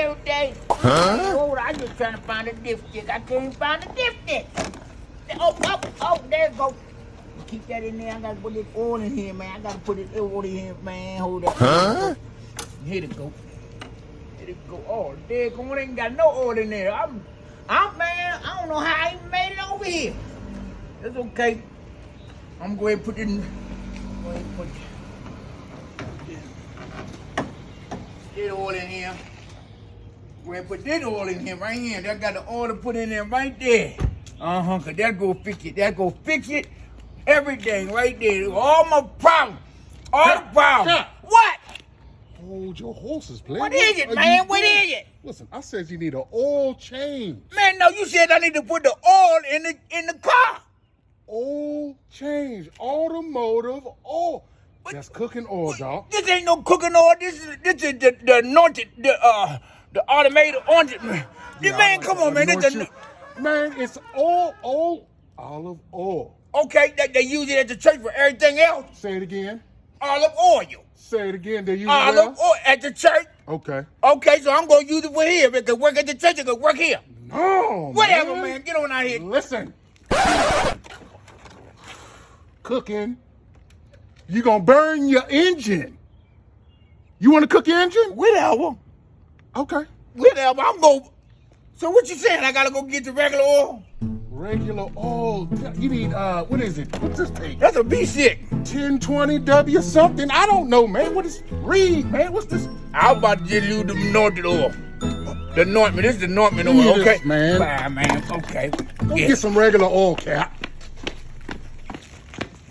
every day. Oh, I just trying to find a dipstick. I can't find a dipstick. Oh, there it go. Keep that in there. I gotta put this oil in here, man. I gotta put this oil in here, man. Hold up. Here it go. Here it go. Oh, there it go. Ain't got no oil in there. I'm man. I don't know how I even made it over here. It's okay. I'm going to put it in. Go ahead and put this oil in here. Go ahead and put this oil in here right here. That got the oil to put in there right there. Cause that go fix it. That go fix it. Everything right there. All my problems. All the problems. What? Hold your horses, please. What is it, man? What is it? Listen, I said you need an oil change. Man, no, you said I need to put the oil in the car. Oil change, automotive oil. That's cooking oil, dog. This ain't no cooking oil. This is the anointed, the automated orange. Man, man, come on, man. Man, it's olive oil. Okay, they use it at the church for everything else. Say it again. Olive oil. Say it again. They use olive oil at the church. Okay. Okay, so I'm gonna use it for here. If it can work at the church, it can work here. No. Whatever, man. Get on out here. Listen. Cooking. You gonna burn your engine. You wanna cook your engine? Whatever. Okay. Whatever. I'm going. So what you saying? I gotta go get the regular oil? Regular oil. You need, what is it? What's this thing? That's a B6. 1020W something. I don't know, man. What is, read, man. What's this? I was about to just use the anointed oil. The anointment. This is the anointment oil, okay? Man. Bye, man. Okay. Go get some regular oil, Cap.